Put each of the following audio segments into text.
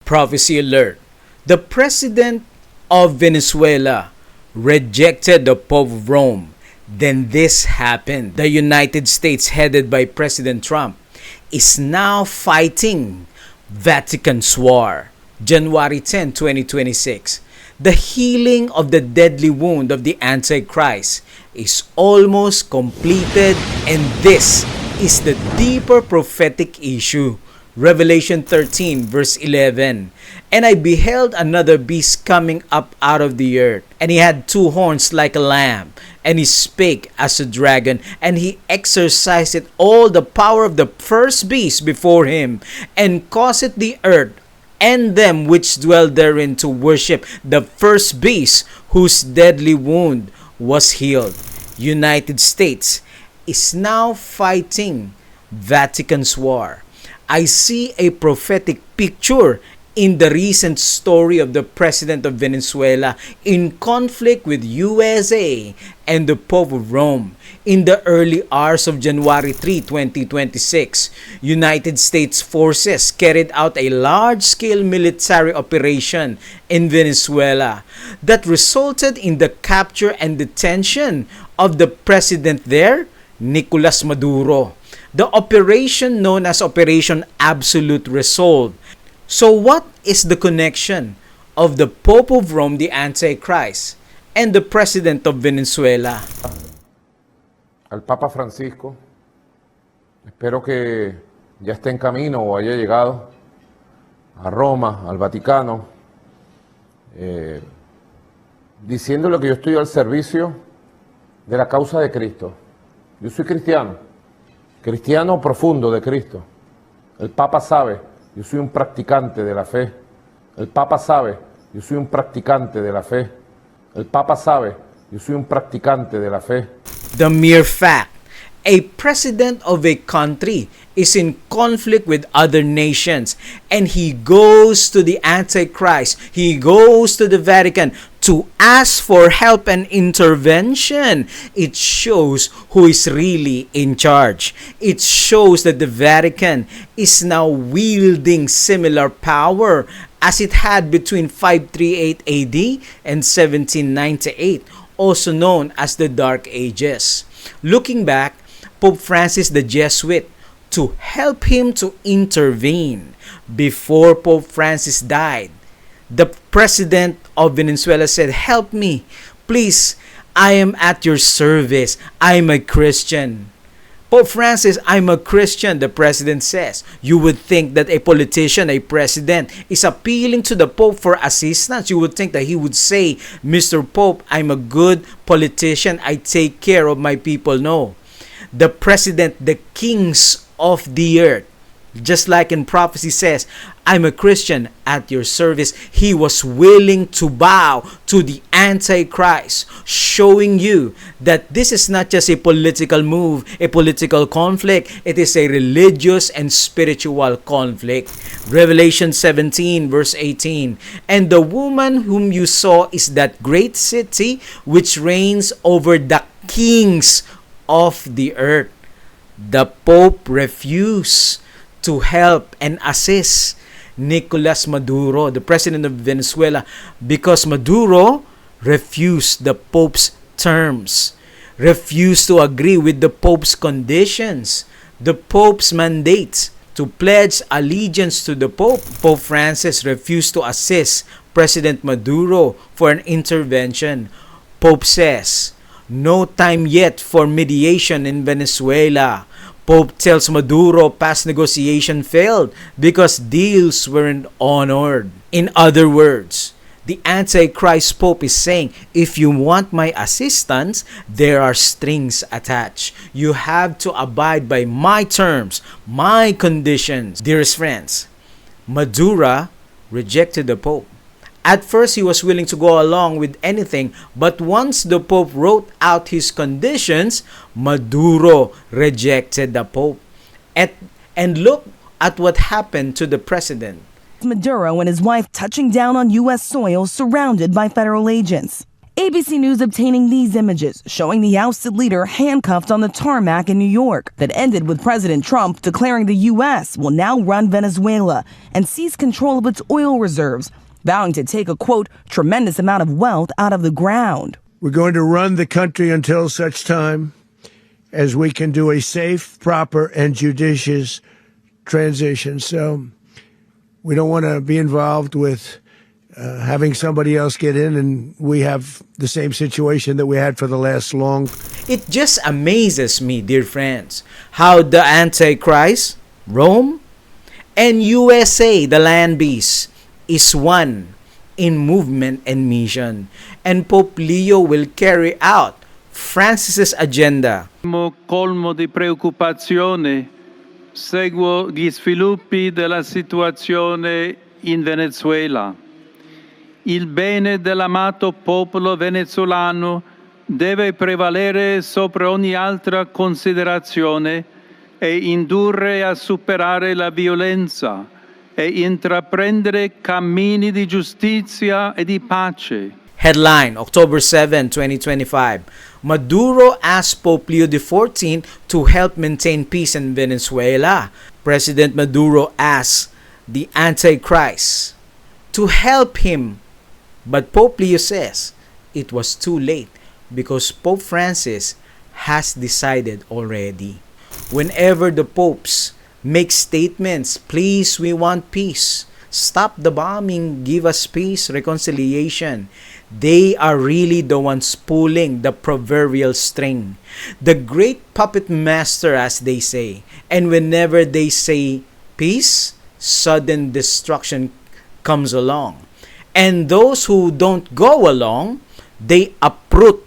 Prophecy alert. The president of Venezuela rejected the Pope of Rome. Then this happened. The United States, headed by President Trump, is now fighting Vatican's war. January 10, 2026. The healing of the deadly wound of the Antichrist is almost completed, and this is the deeper prophetic issue. Revelation 13 verse 11. And I beheld another beast coming up out of the earth, and he had two horns like a lamb, and he spake as a dragon, and he exercised all the power of the first beast before him, and caused the earth and them which dwell therein to worship the first beast, whose deadly wound was healed. United States is now fighting Vatican's war. I see a prophetic picture in the recent story of the president of Venezuela in conflict with USA and the Pope of Rome. In the early hours of January 3, 2026, United States forces carried out a large-scale military operation in Venezuela that resulted in the capture and detention of the president there, Nicolas Maduro. The operation known as Operation Absolute Resolve. So what is the connection of the Pope of Rome, the Antichrist, and the President of Venezuela? Al Papa Francisco, espero que ya esté en camino o haya llegado a Roma, al Vaticano, diciéndole que yo estoy al servicio de la causa de Cristo. Yo soy cristiano profundo de Cristo. El Papa sabe, yo soy un practicante de la fe. El Papa sabe, yo soy un practicante de la fe. El Papa sabe, yo soy un practicante de la fe. The mere fact a president of a country is in conflict with other nations, and he goes to the Antichrist, he goes to the Vatican to ask for help and intervention. It shows who is really in charge. It shows that the Vatican is now wielding similar power as it had between 538 AD and 1798, also known as the Dark Ages. Looking back, Pope Francis the Jesuit, to help him to intervene before Pope Francis died, the president of Venezuela said, "Help me, please, I am at your service. I'm a Christian." Pope Francis, "I'm a Christian," the president says. You would think that a politician, a president, is appealing to the Pope for assistance. You would think that he would say, "Mr. Pope, I'm a good politician. I take care of my people." No. The president, the kings of the earth, just like in prophecy says, "I'm a Christian at your service." He was willing to bow to the Antichrist, showing you that this is not just a political move, a political conflict. It is a religious and spiritual conflict. Revelation 17 verse 18. And the woman whom you saw is that great city which reigns over the kings of the earth. The Pope refused to help and assist Nicolas Maduro, the president of Venezuela, because Maduro refused the Pope's terms, refused to agree with the Pope's conditions, the Pope's mandate to pledge allegiance to the Pope. Pope Francis refused to assist President Maduro for an intervention. Pope says, "No time yet for mediation in Venezuela." Pope tells Maduro past negotiation failed because deals weren't honored. In other words, the Antichrist Pope is saying, if you want my assistance, there are strings attached. You have to abide by my terms, my conditions. Dearest friends, Maduro rejected the Pope. At first, he was willing to go along with anything, but once the Pope wrote out his conditions, Maduro rejected the Pope. And look at what happened to the president. Maduro and his wife touching down on U.S. soil surrounded by federal agents. ABC News obtaining these images showing the ousted leader handcuffed on the tarmac in New York that ended with President Trump declaring the U.S. will now run Venezuela and seize control of its oil reserves, vowing to take a, quote, tremendous amount of wealth out of the ground. We're going to run the country until such time as we can do a safe, proper, and judicious transition. So we don't want to be involved with having somebody else get in, and we have the same situation that we had for the last long. It just amazes me, dear friends, how the Antichrist, Rome, and USA, the land beast, is one in movement and mission. And Pope Leo will carry out Francis's agenda. Colmo di preoccupazione, seguo gli sviluppi della situazione in Venezuela. Il bene dell'amato popolo venezuelano deve prevalere sopra ogni altra considerazione e indurre a superare la violenza e intraprendere cammini di giustizia e di pace. Headline, October 7, 2025. Maduro asked Pope Leo XIV to help maintain peace in Venezuela. President Maduro asked the Antichrist to help him, but Pope Leo says it was too late because Pope Francis has decided already. Whenever the popes make statements, please, we want peace, stop the bombing, give us peace, reconciliation, they are really the ones pulling the proverbial string, the great puppet master, as they say. And whenever they say peace, sudden destruction comes along. And those who don't go along, they uproot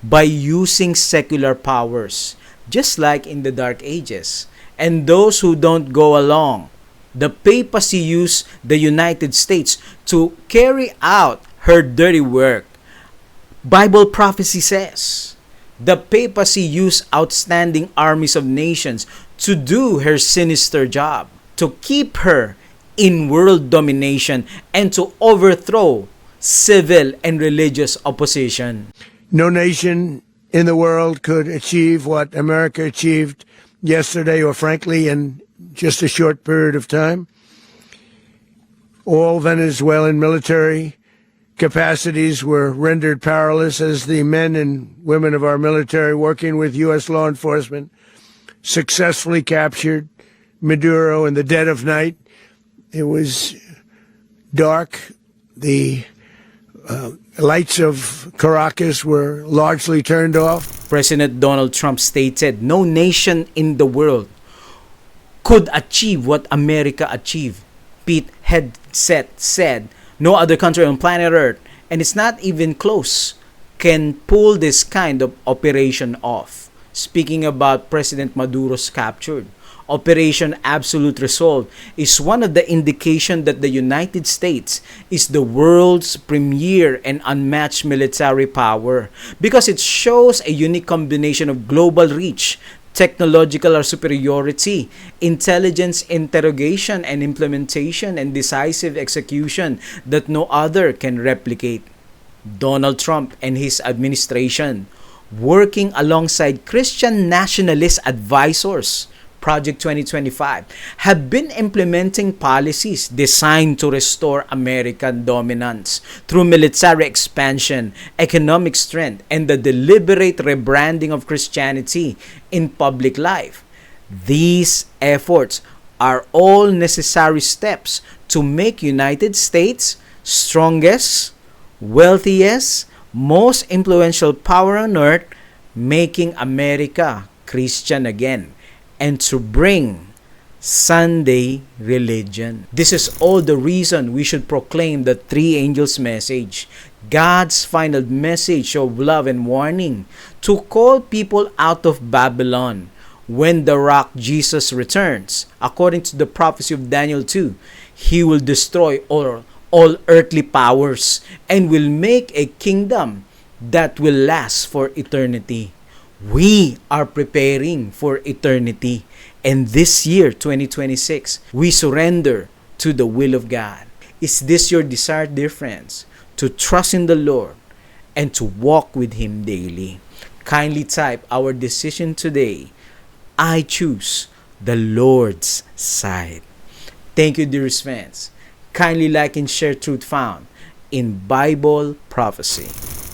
by using secular powers, just like in the Dark Ages. And those who don't go along, the papacy used the United States to carry out her dirty work. Bible prophecy says the papacy used outstanding armies of nations to do her sinister job, to keep her in world domination and to overthrow civil and religious opposition. No nation in the world could achieve what America achieved yesterday, or frankly, in just a short period of time. All Venezuelan military capacities were rendered powerless as the men and women of our military, working with U.S. law enforcement, successfully captured Maduro in the dead of night. It was dark. The lights of Caracas were largely turned off. President Donald Trump stated, no nation in the world could achieve what America achieved. Pete Hegseth said, no other country on planet Earth, and it's not even close, can pull this kind of operation off. Speaking about President Maduro's capture, Operation Absolute Resolve is one of the indications that the United States is the world's premier and unmatched military power, because it shows a unique combination of global reach, technological superiority, intelligence interrogation and implementation, and decisive execution that no other can replicate. Donald Trump and his administration, working alongside Christian nationalist advisors, Project 2025, have been implementing policies designed to restore American dominance through military expansion, economic strength, and the deliberate rebranding of Christianity in public life. These efforts are all necessary steps to make United States strongest, wealthiest, most influential power on earth, making America Christian again, and to bring Sunday religion. This is all the reason we should proclaim the three angels' message, God's final message of love and warning, to call people out of Babylon. When the rock Jesus returns, according to the prophecy of Daniel 2, he will destroy all earthly powers and will make a kingdom that will last for eternity. We are preparing for eternity, and this year 2026 we surrender to the will of God. Is this your desire, dear friends, to trust in the Lord and to walk with Him daily. Kindly type our decision today. I choose the Lord's side. Thank you, dearest fans. Kindly like and share Truth Found in Bible Prophecy.